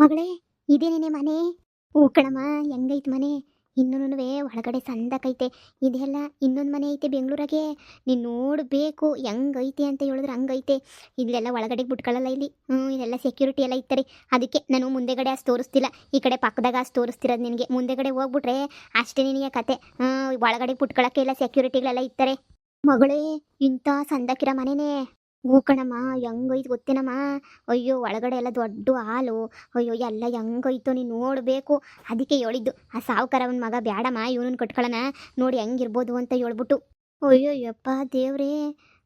ಮಗಳೇ, ಇದೇನೇನೆ ಮನೆ? ಹೂ ಕಣಮ್ಮ, ಹೆಂಗೈತೆ ಮನೆ? ಇನ್ನೂನುವೆ ಒಳಗಡೆ ಸಂದಕೈತೆ. ಇದೆಲ್ಲ ಇನ್ನೊಂದು ಮನೆ ಐತೆ ಬೆಂಗಳೂರಾಗೆ. ನೀನು ನೋಡಬೇಕು ಹೆಂಗೈತೆ ಅಂತ ಹೇಳಿದ್ರೆ ಹಂಗೈತೆ. ಇಲ್ಲೆಲ್ಲ ಒಳಗಡೆ ಬಿಟ್ಕೊಳ್ಳಲ್ಲ ಇಲ್ಲಿ. ಇದೆಲ್ಲ ಸೆಕ್ಯೂರಿಟಿ ಎಲ್ಲ ಇರ್ತಾರೆ. ಅದಕ್ಕೆ ನಾನು ಮುಂದೆಗಡೆ ಅಷ್ಟು ತೋರಿಸ್ತಿಲ್ಲ, ಈ ಕಡೆ ಪಕ್ಕದಾಗ ಅಷ್ಟು ತೋರಿಸ್ತಿರೋದು ನಿನಗೆ. ಮುಂದೆಗಡೆ ಹೋಗ್ಬಿಟ್ರೆ ಅಷ್ಟೇ ನಿನಗೆ ಕತೆ. ಒಳಗಡೆ ಬಿಟ್ಕೊಳ್ಳೋಕ್ಕೆ ಎಲ್ಲ ಸೆಕ್ಯೂರಿಟಿಗಳೆಲ್ಲ ಇರ್ತಾರೆ. ಮಗಳೇ, ಇಂಥ ಸಂದಕಿರೋ ಮನೆನೇ. ಹೂ ಕಣಮ್ಮ, ಹೆಂಗೈತೆ ಗೊತ್ತೇನಮ್ಮ? ಅಯ್ಯೋ, ಒಳಗಡೆ ಎಲ್ಲ ದೊಡ್ಡ ಹಾಲು. ಅಯ್ಯೋ, ಎಲ್ಲ ಹೆಂಗೈತೋ ನೀನು ನೋಡಬೇಕು. ಅದಕ್ಕೆ ಹೇಳಿದ್ದು, ಆ ಸಾವುಕಾರವನ ಮಗ ಬೇಡಮ್ಮ, ಇವನನ್ನು ಕಟ್ಕೊಳ್ಳೋಣ, ನೋಡಿ ಹೆಂಗಿರ್ಬೋದು ಅಂತ ಹೇಳ್ಬಿಟ್ಟು. ಅಯ್ಯೋ ಯಪ್ಪ ದೇವ್ರೇ,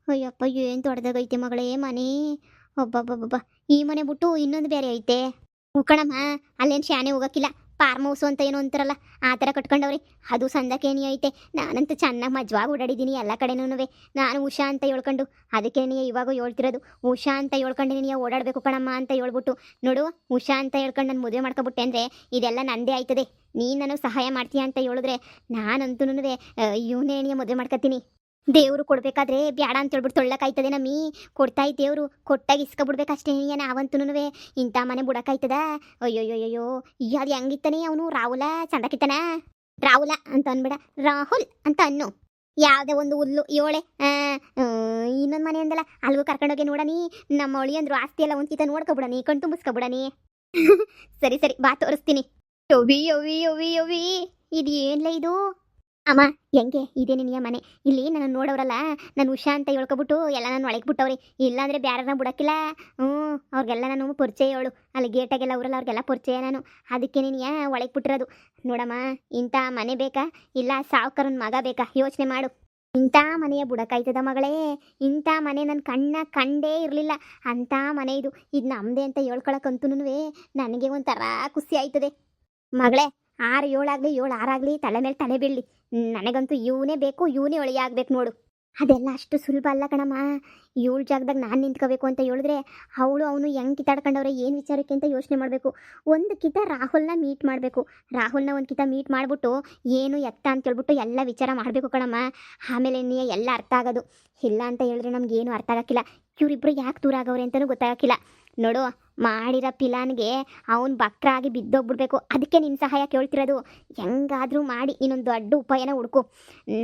ಅಯ್ಯಪ್ಪ ಏನು ದೊಡ್ಡದಾಗೈತೆ ಮಗಳೇ ಮನೆ. ಒಬ್ಬಬ್ಬಬ್ಬ, ಈ ಮನೆ ಬಿಟ್ಟು ಇನ್ನೊಂದು ಬೇರೆ ಐತೆ. ಹೂ ಕಣಮ್ಮ, ಅಲ್ಲೇನು ಶಾನೆ ಹೋಗೋಕ್ಕಿಲ್ಲ. ಫಾರ್ಮ್ ಹೌಸು ಅಂತ ಏನೋ ಅಂತಾರಲ್ಲ, ಆ ಥರ ಕಟ್ಕೊಂಡವ್ರಿ. ಅದು ಸಂದಕೇನಿ ಐತೆ. ನಾನಂತೂ ಚೆನ್ನಾಗಿ ಮಜ್ವಾಗಿ ಓಡಾಡಿದ್ದೀನಿ ಎಲ್ಲ ಕಡೆನೂ. ನಾನು ಉಷಾ ಅಂತ ಹೇಳ್ಕೊಂಡು, ಅದಕ್ಕೆ ನೀ ಇವಾಗ ಹೇಳ್ತಿರೋದು. ಉಷಾ ಅಂತ ಹೇಳ್ಕೊಂಡು ನೀನು ಓಡಾಡಬೇಕು ಕಣಮ್ಮ ಅಂತ ಹೇಳ್ಬಿಟ್ಟು. ನೋಡು, ಉಷಾ ಅಂತ ಹೇಳ್ಕೊಂಡು ನಾನು ಮದುವೆ ಮಾಡ್ಕೊಬಿಟ್ಟೆ ಅಂದರೆ ಇದೆಲ್ಲ ನಂದೇ ಆಯ್ತದೆ. ನೀನು ನನಗೆ ಸಹಾಯ ಮಾಡ್ತೀಯ ಅಂತ ಹೇಳಿದ್ರೆ ನಾನಂತೂ ಇವನೇ ಮದುವೆ ಮಾಡ್ಕೊತೀನಿ. ದೇವರು ಕೊಡಬೇಕಾದ್ರೆ ಬ್ಯಾಡ ಅಂತ ಹೇಳ್ಬಿಟ್ಟು ತೊಳ್ಳಕಾಯ್ತದೆ ನಮ್ಮಿ. ಕೊಡ್ತಾಯಿ ದೇವರು, ಕೊಟ್ಟಾಗ ಇಸ್ಕೊಬಿಡ್ಬೇಕಷ್ಟೇ. ನಾವಂತೂ ಇಂಥ ಮನೆ ಬಿಡೋಕ್ಕಾಯ್ತದ? ಅಯ್ಯೋಯ್ಯೋಯ್ಯೋ, ಅದು ಹೆಂಗಿತ್ತಾನೆ ಅವನು? ರಾಹುಲ ಚಂದಕ್ಕಿತ್ತಾನ? ರಾಹುಲ ಅಂತ ಅನ್ಬೇಡ, ರಾಹುಲ್ ಅಂತ ಅನ್ನು. ಯಾವುದೇ ಒಂದು ಹುಲ್ಲು ಏಳೆ. ಇನ್ನೊಂದು ಮನೆ ಅಂದಲ್ಲ, ಅಲ್ಗೂ ಕರ್ಕೊಂಡೋಗಿ ನೋಡನಿ. ನಮ್ಮ ಒಳಿ ಅಂದ್ರು ಆಸ್ತಿ ಎಲ್ಲ ಒಂದ್ಕಿತ ನೋಡ್ಕೊಬಿಡನಿ, ಕಣ್ ತುಂಬಿಸ್ಕೊಬಿಡನಿ. ಸರಿ ಸರಿ, ಬಾ ತೋರಿಸ್ತೀನಿ. ಯವಿ ಯವಿ ಯವಿ ಯವಿ, ಇದು ಏನ್ಲ ಇದು? ಅಮ್ಮ, ಹೆಂಗೆ ಇದೆ ನಿನ್ನ ಮನೆ? ಇಲ್ಲಿ ನನ್ನ ನೋಡೋರಲ್ಲ, ನಾನು ಉಷಾ ಅಂತ ಹೇಳ್ಕೊಬಿಟ್ಟು ಎಲ್ಲ ನಾನು ಒಳಗೆ ಬಿಟ್ಟವ್ರಿ. ಇಲ್ಲಾಂದರೆ ಬ್ಯಾರನ್ನ ಬಿಡೋಕ್ಕಿಲ್ಲ. ಅವ್ರಿಗೆಲ್ಲ ನಾನು ಪರಿಚಯ ಹೇಳು. ಅಲ್ಲಿ ಗೇಟಾಗೆಲ್ಲ ಅವರಲ್ಲ, ಅವ್ರಿಗೆಲ್ಲ ಪರಿಚಯ ನಾನು. ಅದಕ್ಕೆ ನೀನು ಒಳಗೆ ಬಿಟ್ಟಿರೋದು. ನೋಡಮ್ಮ, ಇಂಥ ಮನೆ ಬೇಕಾ ಇಲ್ಲ ಸಾವುಕಾರನ ಮಗ ಬೇಕಾ? ಯೋಚನೆ ಮಾಡು. ಇಂಥ ಮನೆಯ ಬುಡಕಾಯ್ತದ ಮಗಳೇ. ಇಂಥ ಮನೆ ನನ್ನ ಕಂಡೇ ಇರಲಿಲ್ಲ. ಅಂಥ ಮನೆ ಇದು. ಇದು ನಮ್ಮದೇ ಅಂತ ಹೇಳ್ಕೊಳಕ್ಕಂತೂ ನನಗೆ ಒಂಥರ ಖುಷಿ ಆಯ್ತದೆ ಮಗಳೇ. 6 7 ಆಗಲಿ 7 6 ಆಗಲಿ, ತಲೆ ಮೇಲೆ ತಲೆ ಬೀಳಲಿ, ನನಗಂತೂ ಇವನೇ ಬೇಕು, ಇವನೇ ಒಳಗೆ ಆಗ್ಬೇಕು ನೋಡು. ಅದೆಲ್ಲ ಅಷ್ಟು ಸುಲಭ ಅಲ್ಲ ಕಣಮ್ಮ. ಇವಳ ಜಾಗದಾಗ ನಾನು ನಿಂತ್ಕೋಬೇಕು ಅಂತ ಹೇಳಿದ್ರೆ ಅವನು ಹೆಂಗೆ ಕಿತ್ತಾಡ್ಕೊಂಡವ್ರೆ, ಏನು ವಿಚಾರಕ್ಕೆ ಅಂತ ಯೋಚನೆ ಮಾಡಬೇಕು. ಒಂದು ಕಿತ ರಾಹುಲ್ನ ಮೀಟ್ ಮಾಡಬೇಕು. ರಾಹುಲ್ನ ಒಂದು ಕಿತ ಮೀಟ್ ಮಾಡಿಬಿಟ್ಟು ಏನು ಎತ್ತ ಅಂತ ಹೇಳ್ಬಿಟ್ಟು ಎಲ್ಲ ವಿಚಾರ ಮಾಡಬೇಕು ಕಣಮ್ಮ. ಆಮೇಲೆ ನೀ ಎಲ್ಲ ಅರ್ಥ ಆಗೋದು. ಇಲ್ಲ ಅಂತ ಹೇಳಿದ್ರೆ ನಮಗೇನು ಅರ್ಥ ಆಗೋಕ್ಕಿಲ್ಲ. ಇವರಿಬ್ಬರು ಯಾಕೆ ದೂರ ಆಗವ್ರೆ ಅಂತಲೂ ಗೊತ್ತಾಗೋಕ್ಕಿಲ್ಲ. ನೋಡು, ಮಾಡಿರೋ ಪಿಲಾನ್ಗೆ ಅವನು ಬಕ್ರಾಗಿ ಬಿದ್ದೋಗ್ಬಿಡ್ಬೇಕು. ಅದಕ್ಕೆ ನಿನ್ನ ಸಹಾಯ ಕೇಳ್ತಿರೋದು. ಹೆಂಗಾದರೂ ಮಾಡಿ ಇನ್ನೊಂದು ದೊಡ್ಡ ಉಪಾಯನ ಹುಡುಕು.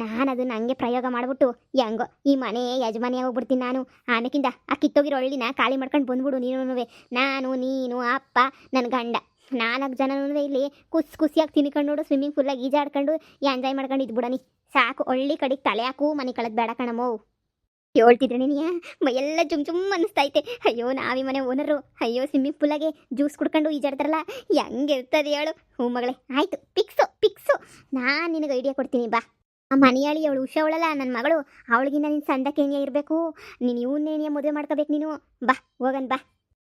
ನಾನು ಅದನ್ನು ಹಂಗೆ ಪ್ರಯೋಗ ಮಾಡಿಬಿಟ್ಟು ಹೆಂಗೋ ಈ ಮನೆ ಯಜಮಾನಿ ಹೋಗ್ಬಿಡ್ತೀನಿ ನಾನು. ಆಮೇಕಿಂದ ಆ ಕಿತ್ತೋಗಿರೋ ಹಳ್ಳಿನ ಖಾಲಿ ಮಾಡ್ಕೊಂಡು ಬಂದ್ಬಿಡು ನೀನು. ನಾನು, ನೀನು, ಅಪ್ಪ, ನನ್ನ ಗಂಡ 4 ಜನನೂ ಇಲ್ಲಿ ಖುಷಿಯಾಗಿ ತಿನ್ಕೊಂಡು ನೋಡು, ಸ್ವಿಮ್ಮಿಂಗ್ ಪೂಲಾಗಿ ಈಜಾಡ್ಕೊಂಡು ಎಂಜಾಯ್ ಮಾಡ್ಕೊಂಡು ಇದ್ಬಿಡನಿ. ಸಾಕು, ಹಳ್ಳಿ ಕಡೆಗೆ ತಲೆ ಹಾಕು, ಮನೆ ಕಳೆದು ಬೇಡ ಕಣಮ್ಮೋ. ಹೇಳ್ತಿದ್ರೆ ನೀನು ಎಲ್ಲ ಜುಮ್ ಅನ್ನಿಸ್ತೈತೆ. ಅಯ್ಯೋ, ನಾವೀ ಮನೆ ಓನರು. ಅಯ್ಯೋ, ಸ್ವಿಮ್ಮಿಂಗ್ ಪೂಲಾಗೆ ಜ್ಯೂಸ್ ಕುಡ್ಕೊಂಡು ಈಜಾಡ್ತಾರಲ್ಲ, ಹೆಂಗಿರ್ತದೆ ಹೇಳು? ಹ್ಞೂ ಮಗಳೇ, ಆಯಿತು, ಪಿಕ್ಸು. ನಾನು ನಿನಗೆ ಐಡಿಯಾ ಕೊಡ್ತೀನಿ, ಬಾ. ಆ ಮನೆಯಾಳಿ ಅವಳು ಉಷಾ ಅವಳಲ್ಲ ನನ್ನ ಮಗಳು, ಅವಳಿಗಿಂತ ನೀನು ಸಂದಕ್ಕೇನಿಯ ಇರಬೇಕು. ನೀನು ಇವನ್ನೇನಿಯ ಮದುವೆ ಮಾಡ್ಕೋಬೇಕು ನೀನು. ಬಾ ಹೋಗನ್, ಬಾ.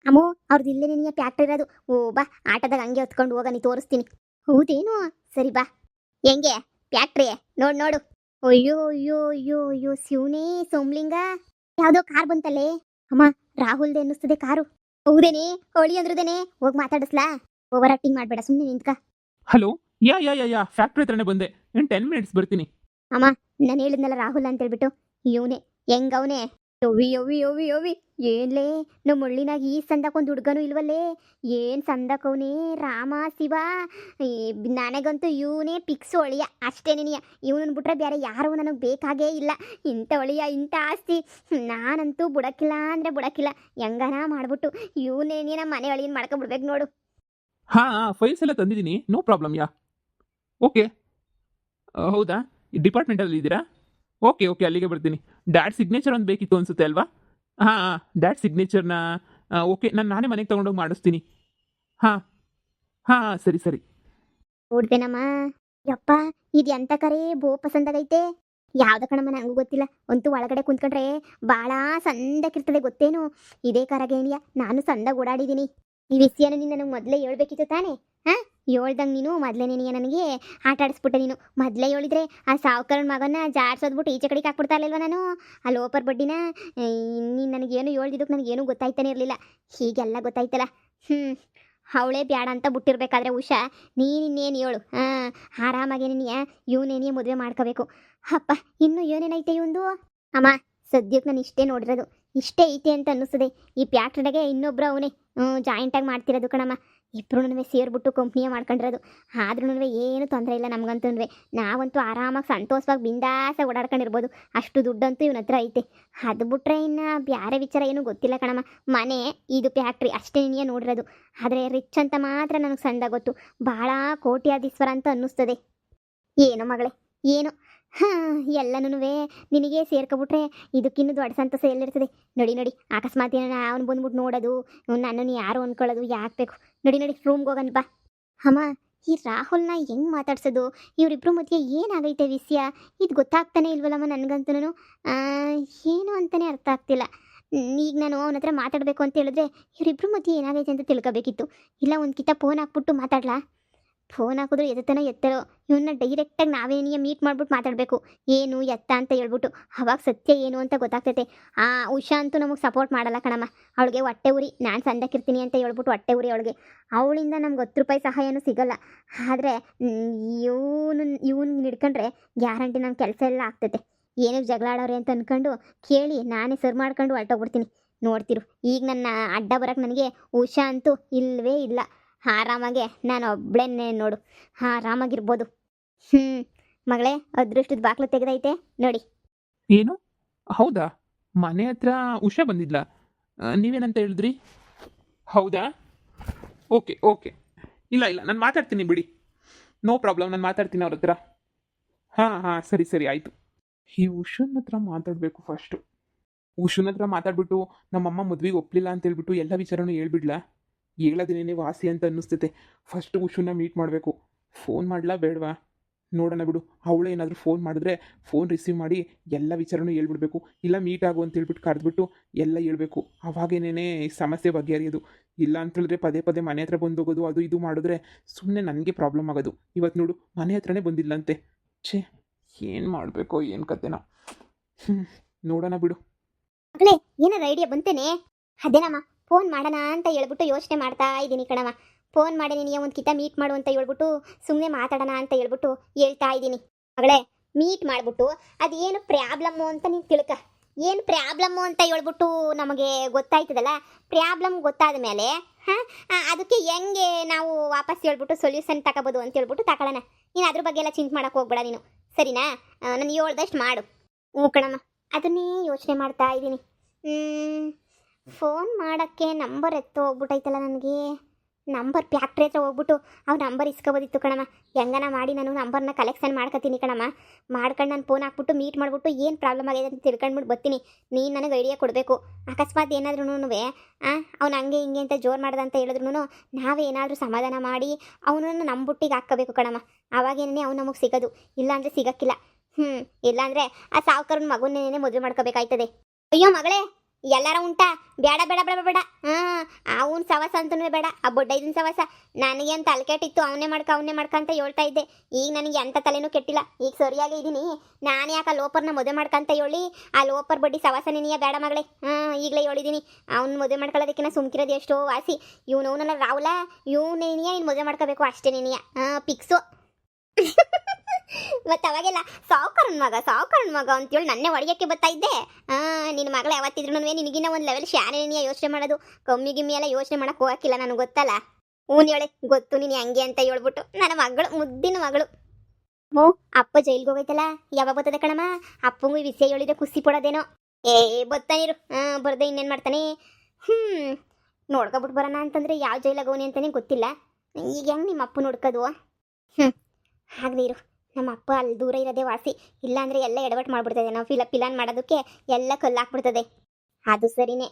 ಅಮ್ಮೋ, ಅವ್ರದ್ದು ಇಲ್ಲೇ ನಿನಗೆ ಫ್ಯಾಕ್ಟ್ರಿ ಇರೋದು. ಓ ಬಾ, ಆಟೋದಾಗ ಹಂಗೆ ಹೊತ್ಕೊಂಡು ಹೋಗನಿ, ತೋರಿಸ್ತೀನಿ. ಹೌದೇನು? ಸರಿ ಬಾ. ಹೆಂಗೆ ಫ್ಯಾಕ್ಟ್ರಿ? ನೋಡು. ಅಯ್ಯೋ ಅಯ್ಯೋ ಅಯ್ಯೋ ಅಯ್ಯೋ, ಶಿವನೇ ಸೋಮ್ಲಿಂಗ, ಯಾವುದೋ ಕಾರ್ ಬಂತಲ್ಲೇ. ಅಮ್ಮ, ರಾಹುಲ್ದೆ ಅನ್ನಿಸ್ತದೆ ಕಾರು. ಹೌದೇನೆ? ಹೊಳಿ ಅಂದ್ರದೇನೆ. ಹೋಗಿ ಮಾತಾಡಿಸ್ಲಾ? ಓವರ್ ಆಕ್ಟಿಂಗ್ ಮಾಡಬೇಡ, ಸುಮ್ಮನೆ ನಿಂತ್ಕ. ಹಲೋ, ಯಾ ಫ್ಯಾಕ್ಟ್ರಿ ಹತ್ರನೇ ಬಂದೆ. 10 ಮಿನಿಟ್ಸ್ ಬರ್ತೀನಿ. ಅಮ್ಮ, ನಾನು ಹೇಳಿದ್ನಲ್ಲ ರಾಹುಲ್ ಅಂತ ಹೇಳ್ಬಿಟ್ಟು, ಇವನೇ. ಹೆಂಗವನೇ? ಯವಿ ಏನ್ಲೇ, ನಮ್ಮ ಹಳ್ಳಿನಾಗ ಈ ಸಂದಕ್ಕೊಂದು ಹುಡ್ಗನೂ ಇಲ್ವಲ್ಲೇ. ಏನು ಸಂದಕವನೇ, ರಾಮ ಶಿವ. ನನಗಂತೂ ಇವನೇ ಪಿಕ್ಸು ಒಳಿಯ, ಅಷ್ಟೇ ನಿನಿಯ. ಇವನನ್ನು ಬಿಟ್ರೆ ಬೇರೆ ಯಾರೂ ನನಗೆ ಬೇಕಾಗೇ ಇಲ್ಲ. ಇಂಥ ಒಳಿಯ, ಇಂಥ ಆಸ್ತಿ ನಾನಂತೂ ಬಿಡಕ್ಕಿಲ್ಲ ಅಂದರೆ ಬಿಡಕ್ಕಿಲ್ಲ. ಹೆಂಗನ ಮಾಡ್ಬಿಟ್ಟು ಇವನೇನೇ ನಮ್ಮ ಮನೆ ಒಳಿನ ಮಾಡ್ಕೊಬಿಡ್ಬೇಕು ನೋಡು. ಫೈಲ್ಸ್ ಎಲ್ಲ ತಂದಿದ್ದೀನಿ, ನೋ ಪ್ರಾಬ್ಲಮ್. ಓಕೆ, ಹೌದಾ? ಡಿಪಾರ್ಟ್ಮೆಂಟಲ್ಲಿ ಇದ್ದೀರಾ? ಓಕೆ, ಅಲ್ಲಿಗೆ ಬರ್ತೀನಿ. ಡ್ಯಾಡ್ ಸಿಗ್ನೇಚರ್ ಒಂದು ಬೇಕಿತ್ತು ಅನಿಸುತ್ತೆ ಅಲ್ವಾ? ಡ್ಯಾಡ್ ಸಿಗ್ನೇಚರ್ನ ಓಕೆ, ನಾನೇ ಮನೆಗೆ ತೊಗೊಂಡೋಗಿ ಮಾಡಿಸ್ತೀನಿ. ಸರಿ. ನೋಡ್ದೇನಮ್ಮ, ಯಪ್ಪ, ಇದು ಎಂತ ಕರೆ ಬೋ ಪಸಂದಾಗೈತೆ. ಯಾವ್ದ ಕಣಮ್ಮ, ನನಗೂ ಗೊತ್ತಿಲ್ಲ. ಅಂತೂ ಒಳಗಡೆ ಕುಂತ್ಕೊಂಡ್ರೆ ಭಾಳ ಸಂದಕ್ಕಿರ್ತದೆ ಗೊತ್ತೇನು? ಇದೇ ಕರಗೇಣಿಯ ನಾನು ಸಂದಾಗ ಓಡಾಡಿದ್ದೀನಿ. ಈ ವಿಷಯನ ನೀನು ನನಗೆ ಮೊದಲೇ ಹೇಳ್ಬೇಕಿತ್ತು ತಾನೇ? ಹೇಳ್ದಂಗೆ ನೀನು ಮೊದಲೇ ನಿನಗೆ ನನಗೆ ಆಟ ಆಡಿಸ್ಬಿಟ್ಟೆ. ನೀನು ಮೊದಲೇ ಹೇಳಿದ್ರೆ ಆ ಸಾವುಕಾರನ ಮಗನ ಜಾಡ್ಸೋದ್ಬಿಟ್ಟು ಈಚೆ ಕಡೆಗೆ ಹಾಕ್ಬಿಡ್ತಾ ಇರಲಿಲ್ವ ನಾನು, ಆ ಲೋಪರ್ ಬಡ್ಡಿನ. ನೀನು ನನಗೇನು ಹೇಳ್ದಿದ್ದಕ್ಕೆ ನನಗೇನು ಗೊತ್ತಾಯ್ತಾನೆ ಇರಲಿಲ್ಲ. ಹೀಗೆಲ್ಲ ಗೊತ್ತಾಯ್ತಲ್ಲ. ಅವಳೇ ಬೇಡ ಅಂತ ಬಿಟ್ಟಿರ್ಬೇಕಾದ್ರೆ ಉಷಾ, ನೀನಿನ್ನೇನು ಹೇಳು? ಆರಾಮಾಗಿ ನೀನು ಇವನೇನೇ ಮದುವೆ ಮಾಡ್ಕೋಬೇಕು. ಅಪ್ಪ, ಇನ್ನೂ ಏನೇನೈತೆ ಇವಂದು? ಅಮ್ಮ, ಸದ್ಯಕ್ಕೆ ನಾನು ಇಷ್ಟೇ ನೋಡಿರೋದು. ಇಷ್ಟೇ ಐತೆ ಅಂತ ಅನ್ನಿಸ್ತದೆ. ಈ ಫ್ಯಾಕ್ಟ್ರಿನಾಗೆ ಇನ್ನೊಬ್ರು ಅವನೇ ಜಾಯಿಂಟಾಗಿ ಮಾಡ್ತಿರೋದು ಕಣಮ್ಮ. ಇಬ್ರು ಸೇರ್ಬಿಟ್ಟು ಕಂಪ್ನಿಯ ಮಾಡ್ಕೊಂಡಿರೋದು. ಆದ್ರೂ ಏನು ತೊಂದರೆ ಇಲ್ಲ ನಮಗಂತೂ. ನಾವಂತೂ ಆರಾಮಾಗಿ ಸಂತೋಷವಾಗಿ ಬಿಂದಾಸಾಗಿ ಓಡಾಡ್ಕೊಂಡಿರ್ಬೋದು. ಅಷ್ಟು ದುಡ್ಡಂತೂ ಇವನ ಹತ್ರ ಐತೆ. ಅದು ಬಿಟ್ರೆ ಇನ್ನು ಬೇರೆ ವಿಚಾರ ಏನೂ ಗೊತ್ತಿಲ್ಲ ಕಣಮ್ಮ. ಮನೆ ಇದು ಫ್ಯಾಕ್ಟ್ರಿ ಅಷ್ಟೇ ನೀನೇ ನೋಡಿರೋದು. ಆದರೆ ರಿಚ್ ಅಂತ ಮಾತ್ರ ನನಗೆ ಸಂದ ಗೊತ್ತು. ಭಾಳ ಕೋಟ್ಯಾಧೀಶ್ವರ ಅಂತ ಅನ್ನಿಸ್ತದೆ. ಏನೋ ಮಗಳೇ ಏನು, ಹಾಂ ಎಲ್ಲನೂ ನಿನಗೆ ಸೇರ್ಕೊಬಿಟ್ರೆ ಇದಕ್ಕಿನ್ನೂ ದೊಡ್ಡ ಸಂತೋಷ ಎಲ್ಲಿರ್ತದೆ. ನಡಿ ಅಕಸ್ಮಾತ್ ಏನೋ ಅವ್ನು ಬಂದ್ಬಿಟ್ಟು ನೋಡೋದು, ನನ್ನನ್ನು ಯಾರು ಅಂದ್ಕೊಳ್ಳೋದು ಯಾಕೆ ಬೇಕು. ನಡಿ ರೂಮ್ಗೆ ಹೋಗೋಣ ಬಾ. ಅಮ್ಮ, ಈ ರಾಹುಲ್ನ ಹೆಂಗೆ ಮಾತಾಡ್ಸೋದು? ಇವರಿಬ್ರು ಮಧ್ಯೆ ಏನಾಗೈತೆ ವಿಷಯ? ಇದು ಗೊತ್ತಾಗ್ತಾನೆ ಇಲ್ವಲ್ಲಮ್ಮ ನನಗಂತೂ. ಏನು ಅಂತಲೇ ಅರ್ಥ ಆಗ್ತಿಲ್ಲ. ಈಗ ನಾನು ಅವನ ಹತ್ರ ಮಾತಾಡಬೇಕು ಅಂತ ಹೇಳಿದ್ರೆ ಇವರಿಬ್ರು ಮಧ್ಯೆ ಏನಾಗೈತೆ ಅಂತ ತಿಳ್ಕೊಬೇಕಿತ್ತು. ಇಲ್ಲ ಒಂದು ಕಿತ್ತ ಫೋನ್ ಹಾಕ್ಬಿಟ್ಟು ಮಾತಾಡ್ಲಾ? ಫೋನ್ ಹಾಕಿದ್ರು ಎತ್ತರೋ ಇವನ್ನ ಡೈರೆಕ್ಟಾಗಿ ನಾವೇನಿಗೆ ಮೀಟ್ ಮಾಡ್ಬಿಟ್ಟು ಮಾತಾಡಬೇಕು. ಏನು ಎತ್ತ ಅಂತ ಹೇಳ್ಬಿಟ್ಟು ಅವಾಗ ಸತ್ಯ ಏನು ಅಂತ ಗೊತ್ತಾಗ್ತೈತೆ. ಉಷಾ ಅಂತೂ ನಮಗೆ ಸಪೋರ್ಟ್ ಮಾಡಲ್ಲ ಕಣಮ್ಮ. ಅವಳಿಗೆ ಹೊಟ್ಟೆ ಉರಿ, ನಾನು ಸಂದಕ್ಕಿರ್ತೀನಿ ಅಂತ ಹೇಳ್ಬಿಟ್ಟು ಹೊಟ್ಟೆ ಉರಿ ಅವಳಿಗೆ. ಅವಳಿಂದ ನಮ್ಗೆ 10 ರೂಪಾಯಿ ಸಹಾಯನೂ ಸಿಗಲ್ಲ. ಆದರೆ ಇವನು ಹಿಡ್ಕೊಂಡ್ರೆ ಗ್ಯಾರಂಟಿ ನಮ್ಮ ಕೆಲಸ ಎಲ್ಲ ಆಗ್ತೈತೆ. ಏನಕ್ಕೆ ಜಗಳ ಆಡೋರೆ ಅಂತ ಅಂದ್ಕೊಂಡು ಕೇಳಿ ನಾನೇ ಸರ್ ಮಾಡ್ಕೊಂಡು ಹೊರಟೋಗ್ಬಿಡ್ತೀನಿ. ನೋಡ್ತಿರು, ಈಗ ನನ್ನ ಅಡ್ಡ ಬರೋಕ್ಕೆ ನನಗೆ ಉಷಾ ಅಂತೂ ಇಲ್ಲವೇ ಇಲ್ಲ. ಆರಾಮಾಗೆ ನಾನು ಒಬ್ಳೇನೆ ನೋಡು, ಆರಾಮಾಗಿರ್ಬೋದು. ಮಗಳೇ, ಅದೃಷ್ಟದ ಬಾಕ್ಲು ತೆಗೆದೈತೆ ನೋಡಿ. ಏನು? ಹೌದಾ? ಮನೆ ಹತ್ರ ಉಷಾ ಬಂದಿದ್ಲ? ನೀವೇನಂತ ಹೇಳಿದ್ರಿ? ಹೌದಾ? ಓಕೆ ಇಲ್ಲ ನಾನು ಮಾತಾಡ್ತೀನಿ ಬಿಡಿ. ನೋ ಪ್ರಾಬ್ಲಮ್, ನಾನು ಮಾತಾಡ್ತೀನಿ ಅವ್ರ ಹತ್ರ. ಹಾಂ ಸರಿ ಆಯಿತು. ಈ ಉಷನ್ ಹತ್ರ ಮಾತಾಡಬೇಕು ಫಸ್ಟು. ಉಷನ್ ಹತ್ರ ಮಾತಾಡ್ಬಿಟ್ಟು ನಮ್ಮಮ್ಮ ಮದುವೆಗೆ ಒಪ್ಪಲಿಲ್ಲ ಅಂತ ಹೇಳ್ಬಿಟ್ಟು ಎಲ್ಲ ವಿಚಾರನೂ ಹೇಳ್ಬಿಡ್ಲಾ? ಹೇಳೋದೇನೇ ವಾಸಿ ಅಂತ ಅನ್ನಿಸ್ತೈತೆ. ಫಸ್ಟ್ ಉಷುನ ಮೀಟ್ ಮಾಡಬೇಕು. ಫೋನ್ ಮಾಡಲಾ ಬೇಡವಾ? ನೋಡೋಣ ಬಿಡು. ಅವಳೇನಾದರೂ ಫೋನ್ ಮಾಡಿದ್ರೆ ಫೋನ್ ರಿಸೀವ್ ಮಾಡಿ ಎಲ್ಲ ವಿಚಾರನೂ ಹೇಳ್ಬಿಡ್ಬೇಕು. ಇಲ್ಲ ಮೀಟ್ ಆಗು ಅಂತ ಹೇಳ್ಬಿಟ್ಟು ಕರೆದ್ಬಿಟ್ಟು ಎಲ್ಲ ಹೇಳ್ಬೇಕು. ಅವಾಗೇನೇ ಸಮಸ್ಯೆ ಬಗೆಹರಿಯೋದು. ಇಲ್ಲ ಅಂತೇಳಿದ್ರೆ ಪದೇ ಮನೆ ಹತ್ರ ಬಂದೋಗೋದು, ಅದು ಇದು ಮಾಡಿದ್ರೆ ಸುಮ್ಮನೆ ನನಗೆ ಪ್ರಾಬ್ಲಮ್ ಆಗೋದು. ಇವತ್ತು ನೋಡು, ಮನೆ ಹತ್ರನೇ ಬಂದಿಲ್ಲಂತೆ. ಛೇ, ಏನು ಮಾಡಬೇಕೋ ಏನು ಕತೆನೋ. ನೋಡೋಣ ಬಿಡು. ಮಗಳೇ, ಏನಾರ ಐಡಿಯಾ ಬಂತೇನೆ? ಅದೇನಮ್ಮ, ಫೋನ್ ಮಾಡೋಣ ಅಂತ ಹೇಳ್ಬಿಟ್ಟು ಯೋಚನೆ ಮಾಡ್ತಾ ಇದ್ದೀನಿ ಕಣಮ್ಮ. ಫೋನ್ ಮಾಡಿ ನಿನಗೆ ಒಂದು ಕಿತ್ತ ಮೀಟ್ ಮಾಡು ಅಂತ ಹೇಳ್ಬಿಟ್ಟು ಸುಮ್ಮನೆ ಮಾತಾಡೋಣ ಅಂತ ಹೇಳ್ಬಿಟ್ಟು ಹೇಳ್ತಾ ಇದ್ದೀನಿ. ಮಗಳೇ, ಮೀಟ್ ಮಾಡಿಬಿಟ್ಟು ಅದೇನು ಪ್ರಾಬ್ಲಮ್ಮು ಅಂತ ನೀನು ತಿಳ್ಕ. ಏನು ಪ್ರಾಬ್ಲಮ್ಮು ಅಂತ ಹೇಳ್ಬಿಟ್ಟು ನಮಗೆ ಗೊತ್ತಾಯ್ತದಲ್ಲ. ಪ್ರಾಬ್ಲಮ್ ಗೊತ್ತಾದ ಮೇಲೆ ಅದಕ್ಕೆ ಹೆಂಗೆ ನಾವು ವಾಪಸ್ ಹೇಳ್ಬಿಟ್ಟು ಸೊಲ್ಯೂಷನ್ ತಗೋಬೋದು ಅಂತ ಹೇಳ್ಬಿಟ್ಟು ತಗೊಳ್ಳೋಣ. ನೀನು ಅದ್ರ ಬಗ್ಗೆ ಎಲ್ಲ ಚಿಂತೆ ಮಾಡೋಕೆ ಹೋಗ್ಬೇಡ ನೀನು, ಸರಿನಾ? ನಾನು ಹೇಳ್ದಷ್ಟು ಮಾಡು. ಕಣಮ್ಮ, ಅದನ್ನೇ ಯೋಚನೆ ಮಾಡ್ತಾ ಇದ್ದೀನಿ. ಫೋನ್ ಮಾಡೋಕ್ಕೆ ನಂಬರ್ ಹೋಗ್ಬಿಟ್ಟೈತಲ್ಲ ನನಗೆ. ನಂಬರ್ ಫ್ಯಾಕ್ಟ್ರಿ ಹತ್ರ ಹೋಗ್ಬಿಟ್ಟು ಅವ್ರ ನಂಬರ್ ಇಸ್ಕೊಬೋದಿತ್ತು ಕಣಮ್ಮ. ಹೆಂಗನ ಮಾಡಿ ನಾನು ನಂಬರ್ನ ಕಲೆಕ್ಷನ್ ಮಾಡ್ಕೊತೀನಿ ಕಣಮ್ಮ. ಮಾಡ್ಕೊಂಡು ನಾನು ಫೋನ್ ಹಾಕ್ಬಿಟ್ಟು ಮೀಟ್ ಮಾಡಿಬಿಟ್ಟು ಏನು ಪ್ರಾಬ್ಲಮ್ ಆಗಿದೆ ಅಂತ ತಿಳ್ಕೊಂಡ್ಬಿಟ್ಟು ಬರ್ತೀನಿ. ನೀನು ನನಗೆ ಐಡಿಯಾ ಕೊಡಬೇಕು. ಅಕಸ್ಮಾತ್ ಏನಾದ್ರೂ ಅವ್ನು ಹಂಗೆ ಹಿಂಗೆ ಅಂತ ಜೋರು ಮಾಡ್ದೆ ಅಂತ ಹೇಳಿದ್ರು ನಾವೇ ಏನಾದರೂ ಸಮಾಧಾನ ಮಾಡಿ ಅವನನ್ನು ನಮ್ಮ ಬುಟ್ಟಿಗೆ ಹಾಕ್ಕೋಬೇಕು ಕಣಮ್ಮ. ಆವಾಗೇನೇ ಅವ್ನು ನಮಗೆ ಸಿಗೋದು, ಇಲ್ಲಾಂದರೆ ಸಿಗೋಕ್ಕಿಲ್ಲ. ಇಲ್ಲಾಂದರೆ ಆ ಸಾವುಕಾರನ ಮಗುನ್ನೇನೆ ಮದುವೆ ಮಾಡ್ಕೋಬೇಕಾಯ್ತದೆ. ಅಯ್ಯೋ ಮಗಳೇ, ಎಲ್ಲಾರ ಉಂಟಾ? ಬೇಡ ಅವನ ಸವಾಸ ಅಂತನೂ ಬೇಡ. ಆ ಬೊಡ್ಡೈದನ ಸವಾಸ ನನಗೆ ಅಂತ ತಲೆ ಕೆಟ್ಟಿತ್ತು. ಅವನೇ ಮಾಡ್ಕ ಅಂತ ಹೇಳ್ತಾ ಇದ್ದೆ. ಈಗ ನನಗೆ ಎಂಥ ತಲೆನೂ ಕೆಟ್ಟಿಲ್ಲ, ಈಗ ಸರಿಯಾಗಿ ಇದ್ದೀನಿ. ನಾನು ಯಾಕೆ ಆ ಲೋಪರ್ನ ಮದುವೆ ಮಾಡ್ಕಂತ ಹೇಳಿ ಆ ಲೋಪರ್ ಬಡ್ಡಿ ಸವಾಸ ನೆನೆಯ ಬೇಡ ಮಗಳೇ. ಈಗಲೇ ಹೇಳಿದ್ದೀನಿ, ಅವ್ನ ಮದುವೆ ಮಾಡ್ಕೊಳ್ಳೋದಕ್ಕಿಂತ ಸುಮ್ಕಿರೋದು ಎಷ್ಟೋ ವಾಸಿ. ಇವನವನಲ್ಲ ರಾಹುಲ, ಇವನೇನಿಯ ಇನ್ನು ಮದುವೆ ಮಾಡ್ಕೋಬೇಕು ಅಷ್ಟೇ ನೆನೆಯ ಪಿಕ್ಸು. ಮತ್ತು ಅವಾಗೆಲ್ಲ ಸಾವುಕಾರನ ಮಗ ಅಂತೇಳಿ ನನ್ನೇ ಹೊಡೆಯೋಕ್ಕೆ ಬರ್ತಾ ಇದ್ದೆ. ನಿನ್ನ ಮಗಳು ಯಾವತ್ತಿದ್ರು ನಿನಗಿನ್ನ ಒಂದು ಲೆವೆಲ್ ಶಾನೆಯ ಯೋಚನೆ ಮಾಡೋದು. ಕಮ್ಮಿ ಗಿಮ್ಮಿ ಎಲ್ಲ ಯೋಚನೆ ಮಾಡೋಕೆ ಹೋಗಕ್ಕಿಲ್ಲ, ನನಗೆ ಗೊತ್ತಲ್ಲ. ಹೇಳೆ ಗೊತ್ತು ನೀನು ಹೆಂಗೆ ಅಂತ ಹೇಳ್ಬಿಟ್ಟು. ನನ್ನ ಮಗಳು, ಮುದ್ದಿನ ಮಗಳು. ಅಪ್ಪ ಜೈಲ್ಗೆ ಹೋಗೈತಲ್ಲ, ಯಾವಾಗ ಬರ್ತದೆ ಕಣಮ್ಮ? ಅಪ್ಪಂಗೂ ಈ ವಿಷಯ ಹೇಳಿದ್ರೆ ಖುಷಿ ಪಡೋದೇನೋ. ಬರ್ತಾನಿರು. ಬರ್ದೆ ಇನ್ನೇನು ಮಾಡ್ತಾನೆ? ನೋಡ್ಕೊಬಿಟ್ಟು ಬರೋಣ ಅಂತಂದರೆ ಯಾವ ಜೈಲಾಗವನಿ ಅಂತಲೇ ಗೊತ್ತಿಲ್ಲ. ಈಗ ಹೆಂಗೆ ನಿಮ್ಮ ಅಪ್ಪ ನೋಡ್ಕೋದು? ಆಗದೆ ಇರು. ನಮ್ಮ ಅಪ್ಪ ಅಲ್ಲಿ ದೂರ ಇರೋದೇ ವಾಸಿ. ಇಲ್ಲಾಂದರೆ ಎಲ್ಲ ಎಡವಟ್ಟು ಮಾಡಿಬಿಡ್ತದೆ. ನಾವು ಪಿಲಾನ್ ಮಾಡೋದಕ್ಕೆ ಎಲ್ಲ ಕಲ್ಲಾಕ್ಬಿಡ್ತದೆ. ಅದು ಸರಿನೇ.